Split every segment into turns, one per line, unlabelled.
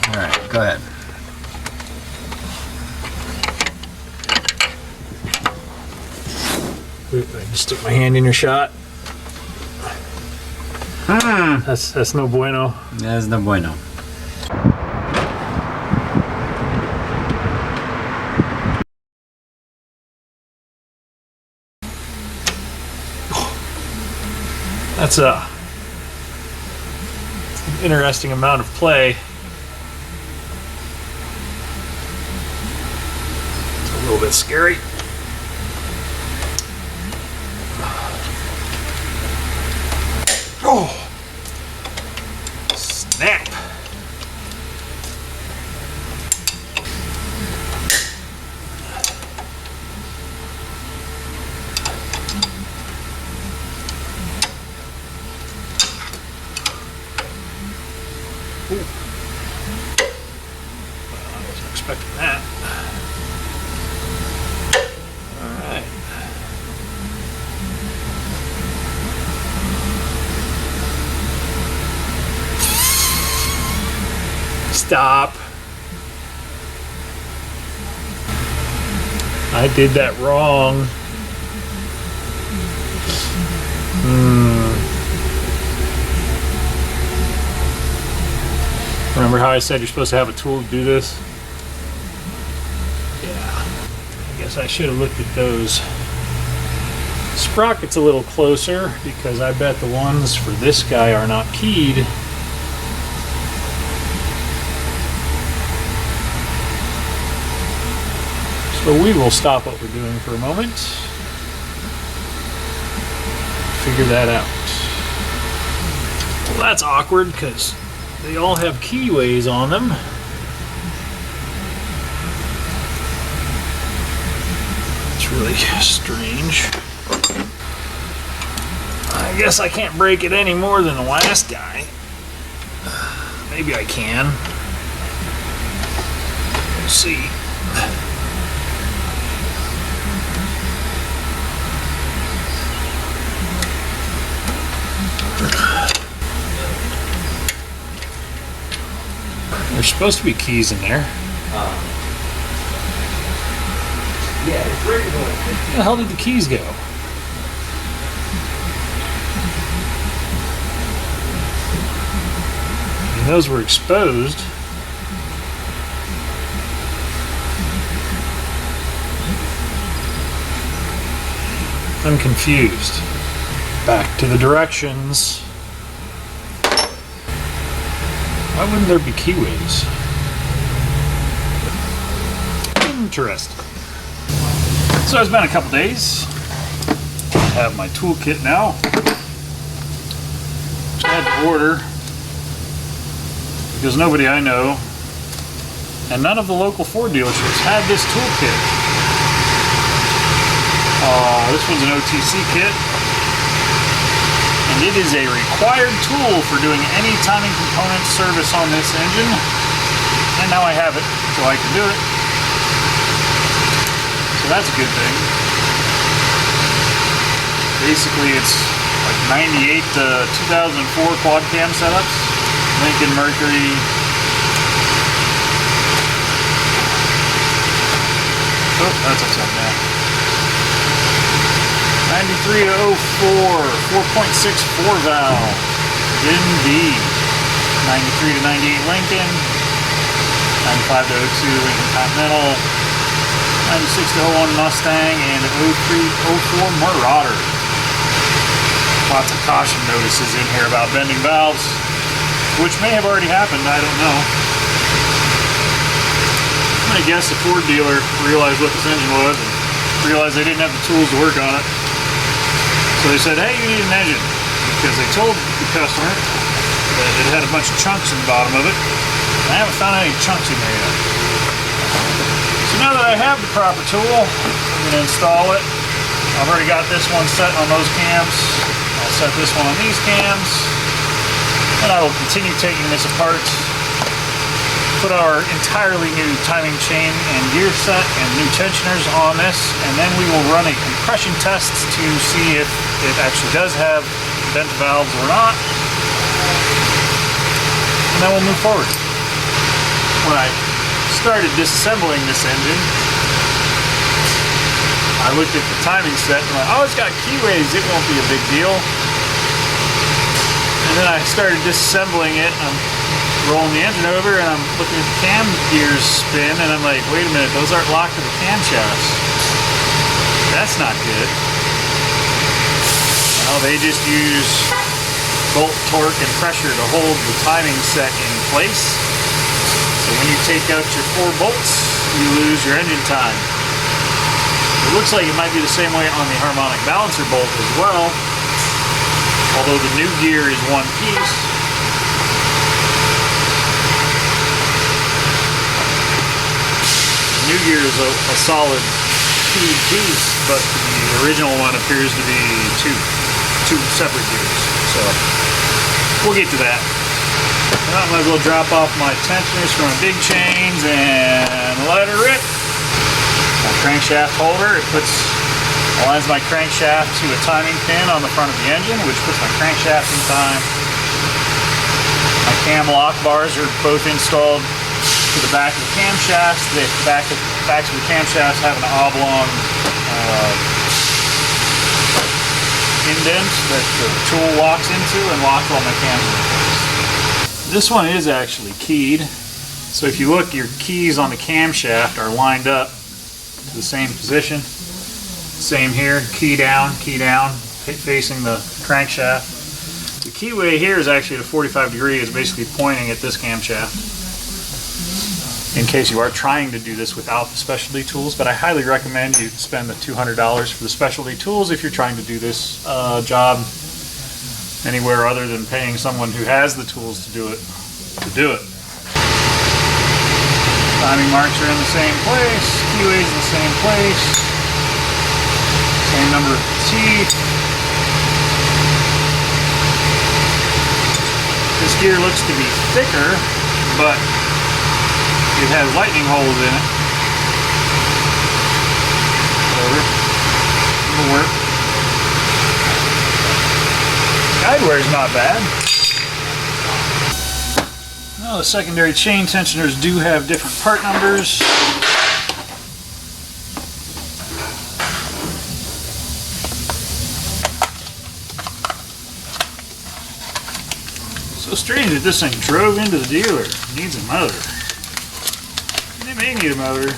Alright, go ahead.
I just stick my hand in your shot. That's no bueno.
That's no bueno.
That's an interesting amount of play. It's a little bit scary. Oh! Snap! Ooh. Well, I wasn't expecting that. All right. Stop. I did that wrong. Remember how I said you're supposed to have a tool to do this? Yeah. I guess I should have looked at those sprockets a little closer, because I bet the ones for this guy are not keyed. So we will stop what we're doing for a moment. Figure that out. Well, that's awkward because they all have keyways on them. It's really strange. I guess I can't break it any more than the last guy. Maybe I can. We'll see. There's supposed to be keys in there.
Yeah, it's ready to go.
Where the hell did the keys go? And those were exposed. I'm confused. Back to the directions. Why wouldn't there be keyways? Interesting. So it's been a couple days. I have my toolkit now, which I had to order because nobody I know and none of the local Ford dealerships had this toolkit. This one's an OTC kit. It is a required tool for doing any timing component service on this engine, and now I have it, so I can do it. So that's a good thing. Basically, it's like 98 to 2004 quad cam setups, Lincoln Mercury. Oh, that's upside down. 93 to 04, 4.64 valve, indeed. 93 to 98 Lincoln, 95 to 02 Lincoln Continental, 96 to 01 Mustang, and 03 04 Marauder. Lots of caution notices in here about bending valves, which may have already happened, I don't know. I'm gonna guess the Ford dealer realized what this engine was and realized they didn't have the tools to work on it. So they said, hey, you need an engine, because they told the customer that it had a bunch of chunks in the bottom of it. I haven't found any chunks in there yet. So now that I have the proper tool, I'm going to install it. I've already got this one set on those cams. I'll set this one on these cams. And I will continue taking this apart, put our entirely new timing chain and gear set and new tensioners on this, and then we will run a compression test to see if it actually does have bent valves or not, and then we'll move forward. started disassembling this engine, I looked at the timing set and went, oh, it's got keyways, it won't be a big deal. And then I started disassembling it. I'm rolling the engine over and I'm looking at the cam gears spin and I'm like, wait a minute, those aren't locked to the camshafts. That's not good. Well, they just use bolt torque and pressure to hold the timing set in place. So when you take out your 4 bolts, you lose your engine time. It looks like it might be the same way on the harmonic balancer bolt as well, although the new gear is one piece. The new gear is a solid keyed piece, but the original one appears to be two separate gears. So we'll get to that. I might as well drop off my tensioners for my big chains and let her rip. My crankshaft holder, it aligns my crankshaft to a timing pin on the front of the engine, which puts my crankshaft in time. My cam lock bars are both installed to the back of the camshafts. The backs of the camshafts have an oblong indent that the tool walks into and locks all my cams in place. This one is actually keyed. So if you look, your keys on the camshaft are lined up to the same position. Same here, key down, facing the crankshaft. The keyway here is actually at a 45 degree, is basically pointing at this camshaft. In case you are trying to do this without the specialty tools, but I highly recommend you spend the $200 for the specialty tools if you're trying to do this job anywhere other than paying someone who has the tools to do it. Timing marks are in the same place, keyway's in the same place, same number of teeth. This gear looks to be thicker, but it has lightning holes in it. Whatever. It'll work. Guide wear's not bad. Well, the secondary chain tensioners do have different part numbers. So strange that this thing drove into the dealer. It needs a motor. It may need a motor.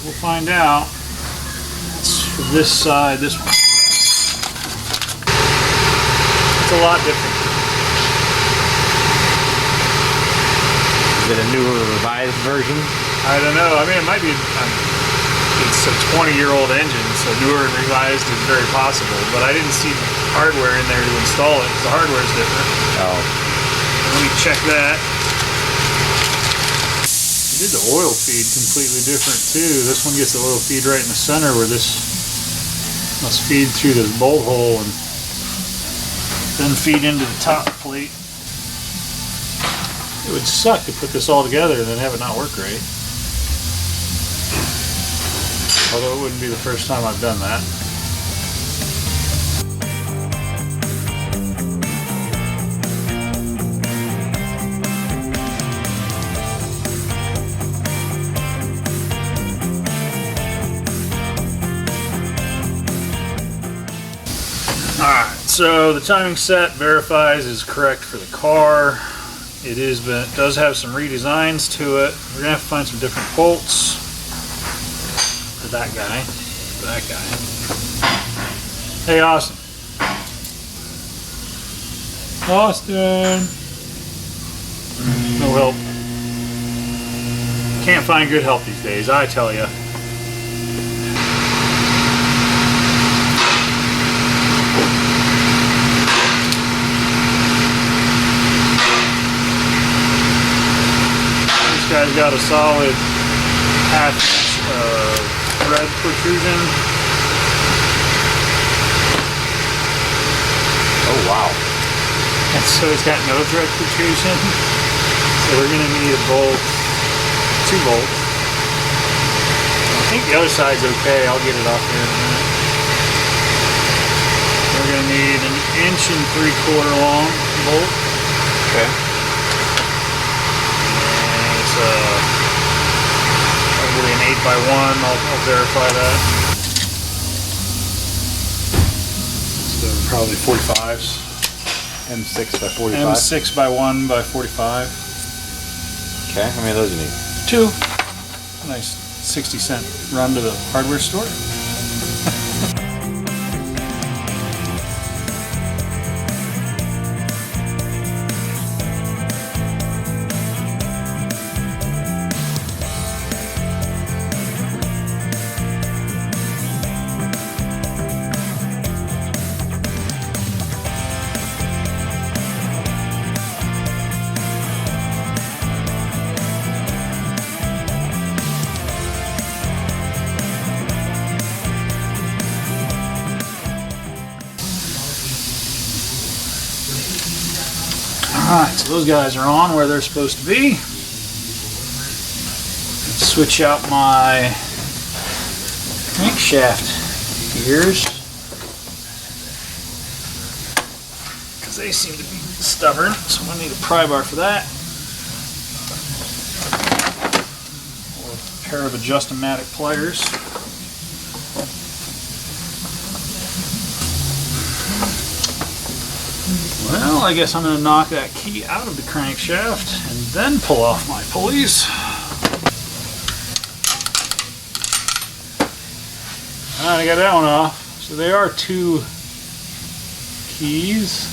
We'll find out. It's for this side, this one. It's a lot different.
Is it a newer, revised version?
I don't know. I mean, it might be. It's a 20-year-old engine, so newer and revised is very possible. But I didn't see the hardware in there to install it. The hardware is different.
Oh.
Let me check that. They did the oil feed completely different too. This one gets the oil feed right in the center, where this must feed through this bolt hole and then feed into the top plate. It would suck to put this all together and then have it not work right. Although it wouldn't be the first time I've done that. Alright, so the timing set verifies is correct for the car. It does have some redesigns to it. We're gonna have to find some different bolts for that guy. Hey, Austin. Austin. No help. Can't find good help these days, I tell ya. This guy's got a solid half-inch thread protrusion.
Oh wow.
And so it's got no thread protrusion. So we're gonna need a bolt, 2 bolts. I think the other side's okay. I'll get it off here in a minute. We're gonna need an 1.75 inch long bolt.
Okay.
And by 1. I'll verify that. So
Probably 45s. M6 by 45.
M6 by 1 by 45.
Okay, how many of those do you need?
2. Nice 60-cent run to the hardware store. Alright, so those guys are on where they're supposed to be. Switch out my crankshaft gears, because they seem to be stubborn, so I need a pry bar for that. Or a pair of adjust-o-matic pliers. Well, I guess I'm going to knock that key out of the crankshaft and then pull off my pulleys. Alright, I got that one off. So they are 2 keys.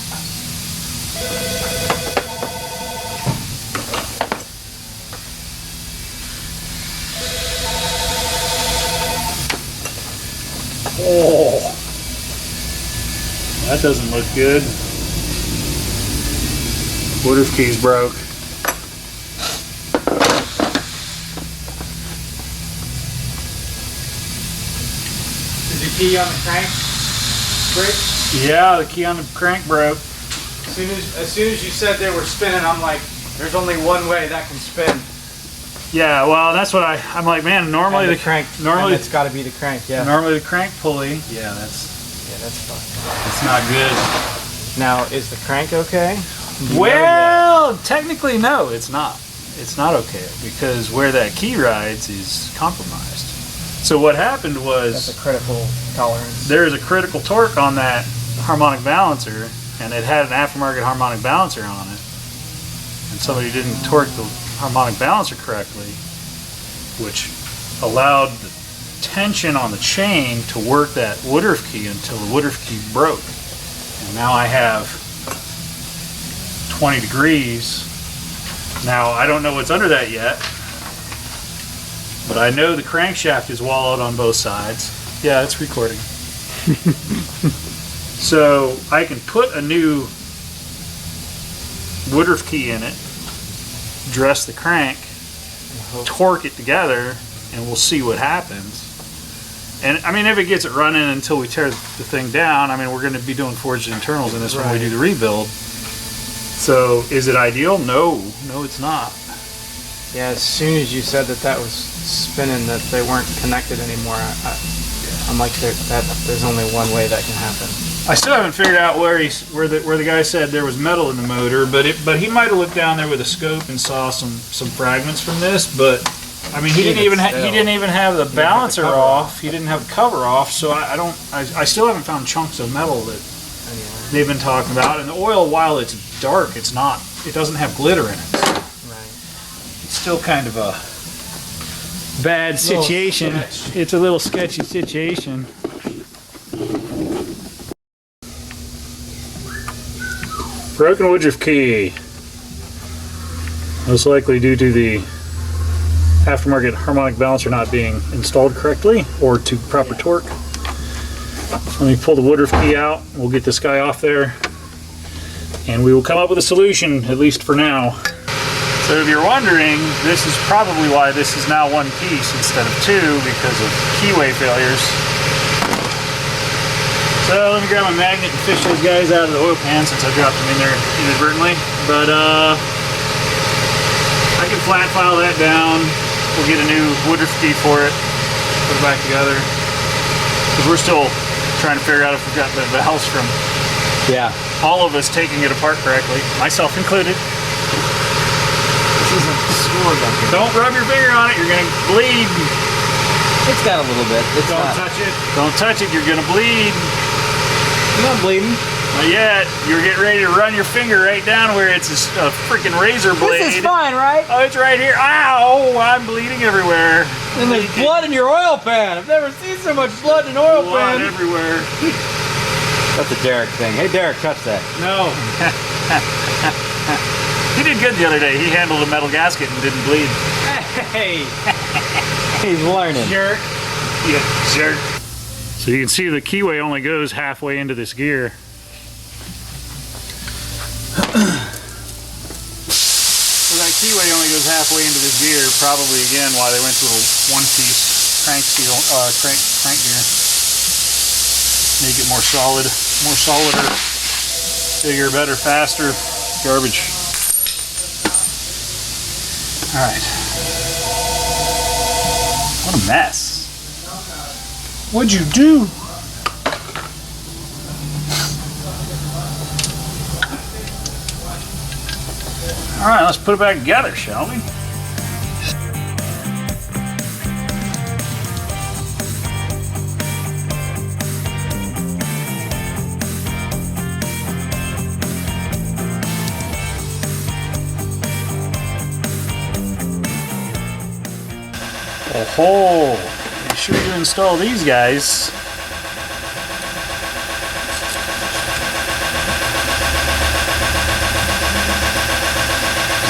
Oh, that doesn't look good. Woodruff key's broke.
Is the key on the crank break?
Yeah, the key on the crank broke.
As soon as you said they were spinning, I'm like, there's only one way that can spin.
Yeah, well, that's what I'm like, man. Normally
And
the
crank.
Normally
it's got to be the crank. Yeah.
Normally the crank pulley.
Yeah, that's fine.
It's not good.
Now, is the crank okay?
Well, technically, no, it's not. It's not okay because where that key rides is compromised. So what happened was
That's a critical tolerance.
there is a critical torque on that harmonic balancer, and it had an aftermarket harmonic balancer on it, and somebody didn't torque the harmonic balancer correctly, which allowed the tension on the chain to work that Woodruff key until the Woodruff key broke. And now I have 20 degrees. Now I don't know what's under that yet, but I know the crankshaft is wallowed on both sides. Yeah, it's recording. So I can put a new Woodruff key in it, dress the crank, torque it together, and we'll see what happens. And I mean, if it gets it running until we tear the thing down, I mean, we're going to be doing forged internals in this when we do the rebuild. So is it ideal? No, it's not.
Yeah, as soon as you said that was spinning, that they weren't connected anymore, I'm like, there's only one way that can happen.
I still haven't figured out where the guy said there was metal in the motor, but he might have looked down there with a scope and saw some fragments from this. But I mean, he didn't even have the balancer off. He didn't have the cover off. So I still haven't found chunks of metal that they've been talking about. And the oil, while it's dark, it doesn't have glitter in it. So it's still kind of a bad situation. It's a little sketchy situation. Broken Woodruff key, most likely due to the aftermarket harmonic balancer not being installed correctly or to proper torque. Let me pull the Woodruff key out. We'll get this guy off there, and we will come up with a solution, at least for now. So if you're wondering, this is probably why this is now one piece instead of two, because of keyway failures. So let me grab my magnet and fish those guys out of the oil pan since I dropped them in there inadvertently. But I can flat file that down. We'll get a new Woodruff key for it, put it back together. Because we're still trying to figure out if we've got the valves from all of us taking it apart correctly, myself included.
This isn't score bucket.
Don't rub your finger on it, you're going to bleed.
It's got a little bit. It's
Don't
not.
touch it. Don't touch it. You're gonna bleed.
I'm not bleeding.
Not yet. You're getting ready to run your finger right down where it's a freaking razor blade.
This is fine, right?
Oh, it's right here. Ow! I'm bleeding everywhere.
And there's blood in your oil pan. I've never seen so much blood in an oil
Blood
pan.
everywhere.
That's a Derek thing. Hey, Derek, touch that.
No. He did good the other day. He handled a metal gasket and didn't bleed.
Hey. He's learning.
Jerk. Yeah, jerk. So you can see the Keyway only goes halfway into this gear. So that Keyway only goes halfway into this gear, probably again why they went to a one-piece crank gear. Make it more solid, more solider, bigger, better, faster. Garbage. All right. What a mess. What'd you do? All right, let's put it back together, shall we? Oh, be sure you install these guys.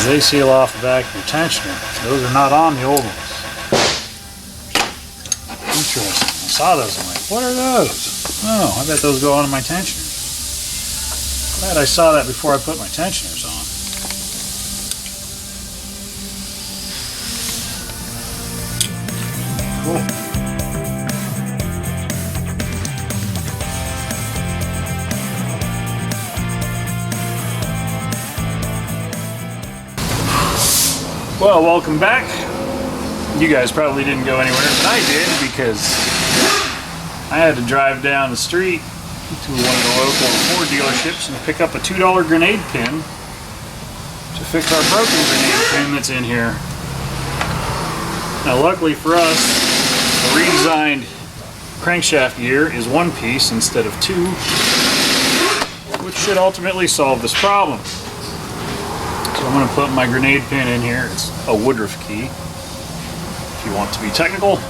They seal off the back of your tensioner. Those are not on the old ones. Interesting. I saw those. I'm like, what are those? Oh, I bet those go on my tensioner. Glad I saw that before I put my tensioners on. Cool. Well, welcome back. You guys probably didn't go anywhere, but I did because I had to drive down the street to one of the local Ford dealerships and pick up a $2 grenade pin to fix our broken grenade pin that's in here. Now, luckily for us, the redesigned crankshaft gear is one piece instead of two, which should ultimately solve this problem. So I'm going to put my grenade pin in here. It's a woodruff key, if you want to be technical.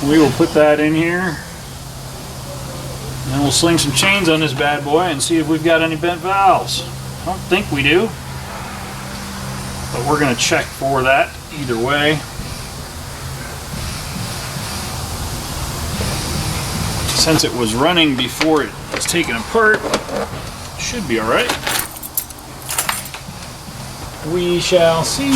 We will put that in here. And then we'll sling some chains on this bad boy and see if we've got any bent valves. I don't think we do, but we're going to check for that either way. Since it was running before it was taken apart, it should be all right. We shall see.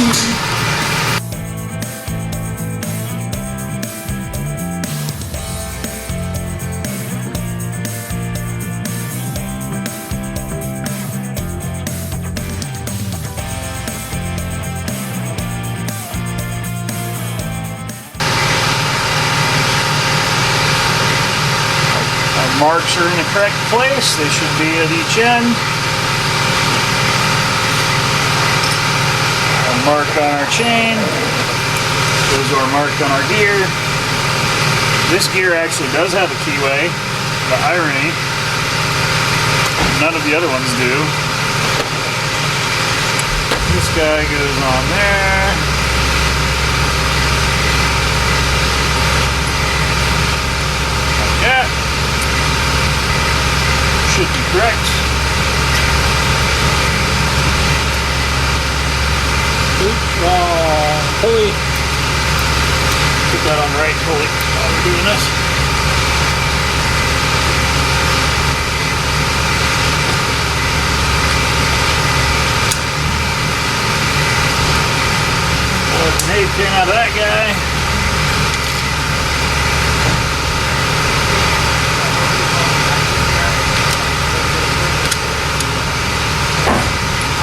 Our marks are in the correct place. They should be at each end. Mark on our chain. Those are marked on our gear. This gear actually does have a keyway. The irony, none of the other ones do. This guy goes on there. Like that. Should be correct. Pulley. Put that on the right pulley while we're doing this. Pull the grenade pin out of that guy.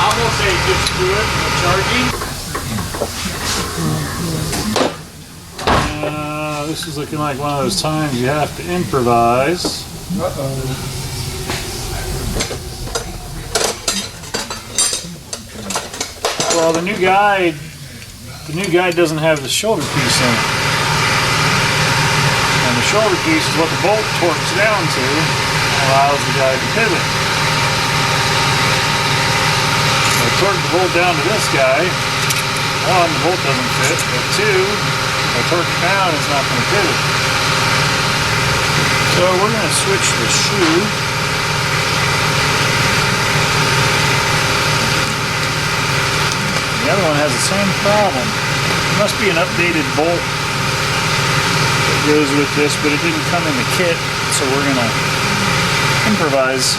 I'm gonna say just do it, no charging. This is looking like one of those times you have to improvise. Well, the new guide The new guide doesn't have the shoulder piece in it. And the shoulder piece is what the bolt torques down to and allows the guide to pivot. So I torque the bolt down to this guy. One, the bolt doesn't fit, but two, if I torque it down, it's not going to pivot. So we're going to switch the shoe. The other one has the same problem. It must be an updated bolt that goes with this, but it didn't come in the kit, so we're going to improvise.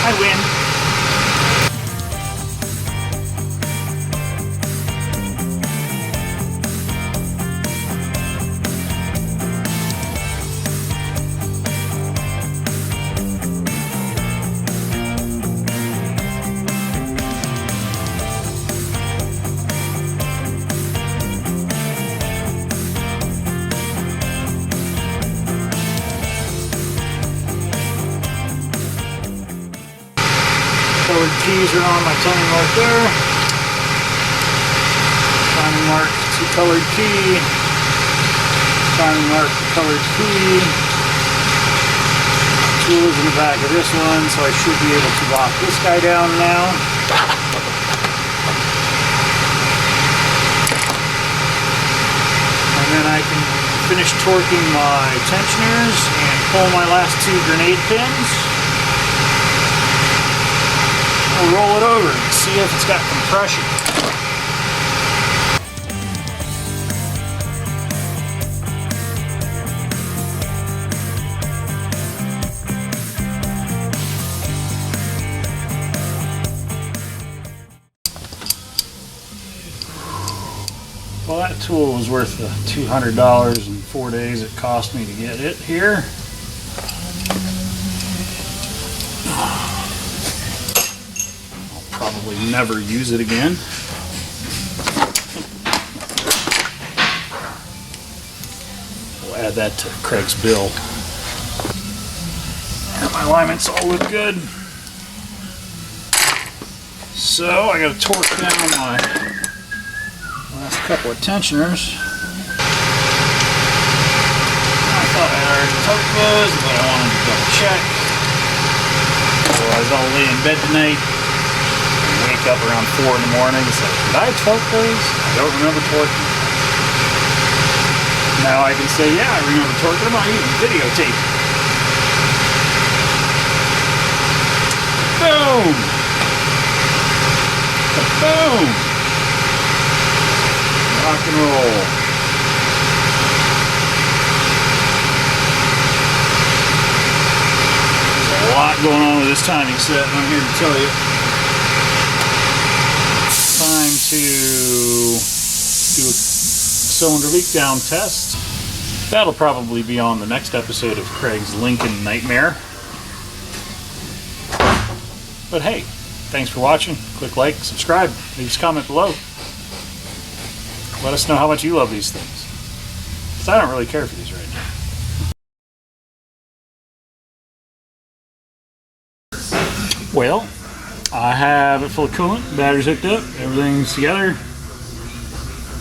I win. Colored keys are on my timing mark there. Timing mark to colored key. Timing mark to colored key. Tool is in the back of this one, so I should be able to lock this guy down now. And then I can finish torquing my tensioners and pull my last two grenade pins. We'll roll it over and see if it's got compression. Well, that tool was worth the $200 in 4 days it cost me to get it here. Probably never use it again. We'll add that to Craig's bill. And my alignments all look good. So I got to torque down my last couple of tensioners. I thought I already torqued those, but I wanted to double check. Otherwise I'll lay in bed tonight. Wake up around 4 in the morning and say, did I torque those? I don't remember torquing. Now I can say, yeah, I remember torquing them. I even videotape. Boom! Boom! Rock and roll. There's a lot going on with this timing set, and I'm here to tell you. Time to do a cylinder leak down test. That'll probably be on the next episode of Craig's Lincoln Nightmare. But hey, thanks for watching. Click like, subscribe, leave us a comment below. Let us know how much you love these things. Because I don't really care for these right now. Well, I have it full of coolant, batteries hooked up, everything's together.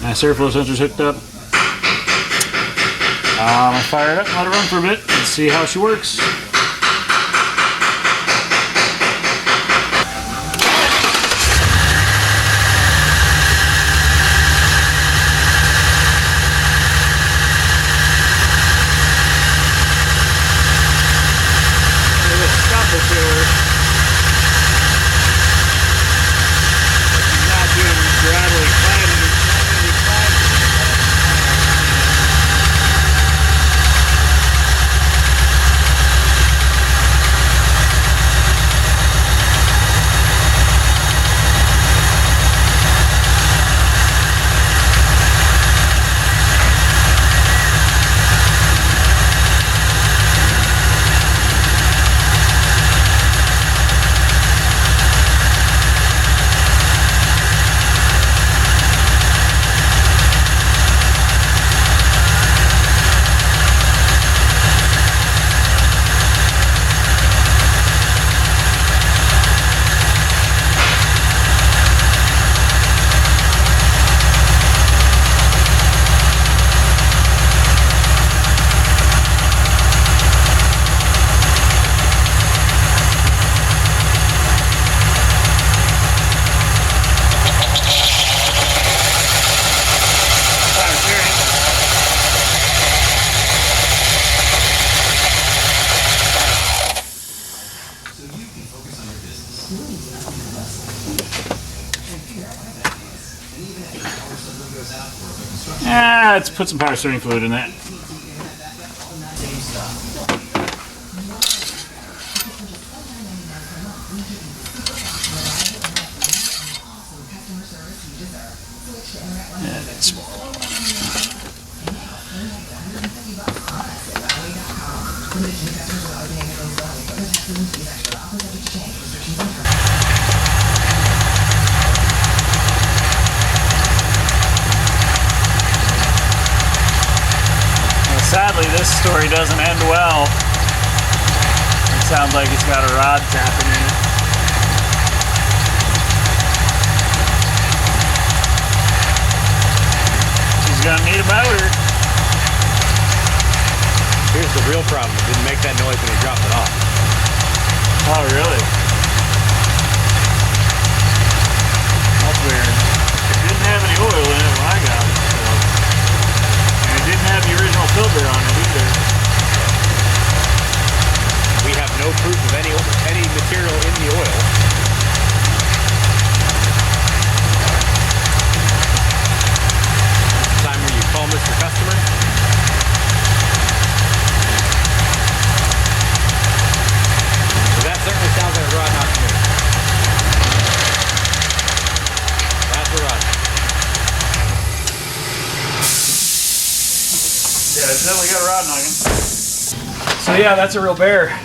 My airflow sensor's hooked up. I'm gonna fire it up and let it run for a bit and see how she works. Let's put some power steering fluid in that. And it's small. Sadly, this story doesn't end well. It sounds like it's got a rod tapping in it. She's gonna need a motor.
Here's the real problem. It didn't make that noise when he dropped it off.
Oh, really? That's weird. It didn't have any oil in it when I got it, so. And it didn't have the original filter on it either.
We have no proof of any material in the oil. Time where you call Mr. Customer. So that certainly sounds like a rod knock to me. That's a rod.
Yeah, it's definitely got a rod knocking. So yeah, that's a real bear.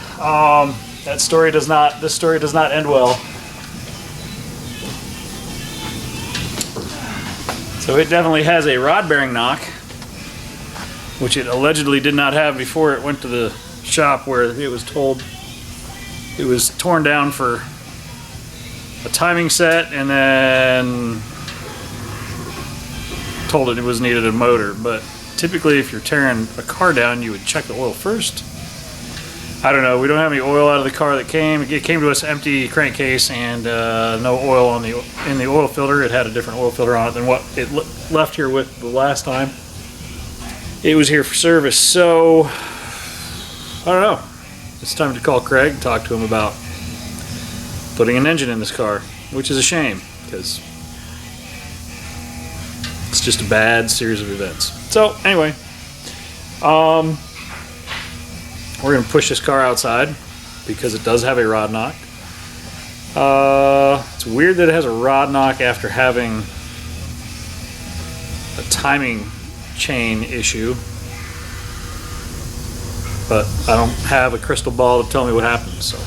This story does not end well. So it definitely has a rod bearing knock, which it allegedly did not have before it went to the shop, where it was told it was torn down for a timing set and then told it was needed a motor. But typically if you're tearing a car down, you would check the oil first. I don't know, we don't have any oil out of the car that came. It came to us empty crankcase and no oil in the oil filter. It had a different oil filter on it than what it left here with the last time it was here for service. So I don't know, it's time to call Craig, talk to him about putting an engine in this car, which is a shame because it's just a bad series of events. So anyway, we're going to push this car outside because it does have a rod knock. It's weird that it has a rod knock after having a timing chain issue, but I don't have a crystal ball to tell me what happened. So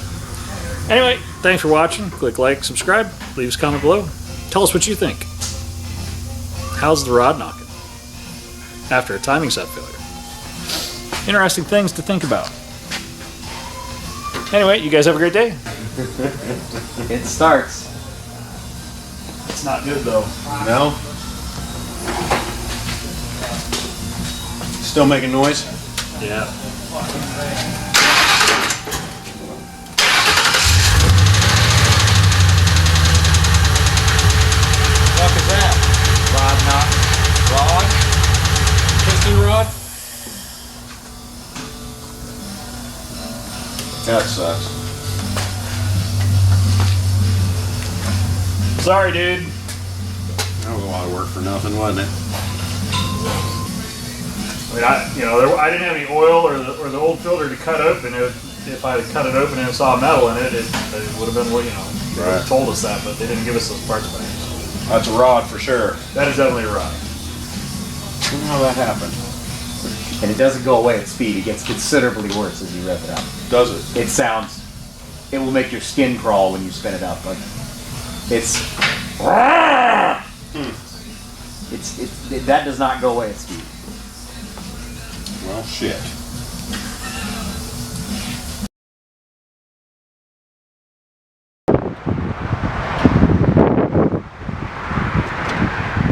anyway, thanks for watching. Click like, subscribe, leave us a comment below. Tell us what you think. How's the rod knocking after a timing set failure? Interesting things to think about. Anyway, you guys have a great day.
It starts.
It's not good though.
No? Still making noise?
Yeah.
What is that? Rod knock. Rod? Piston rod?
That sucks.
Sorry, dude.
That was a lot of work for nothing, wasn't it?
I mean, I didn't have any oil or the old filter to cut open. If I had cut it open and saw metal in it, it would have been, they would have told us that, but they didn't give us those parts back.
That's a rod for sure.
That is definitely a rod.
I don't know how that happened.
And it doesn't go away at speed. It gets considerably worse as you rev it out.
Does it?
It will make your skin crawl when you spin it up. Like, that does not go away at speed.
Well, shit.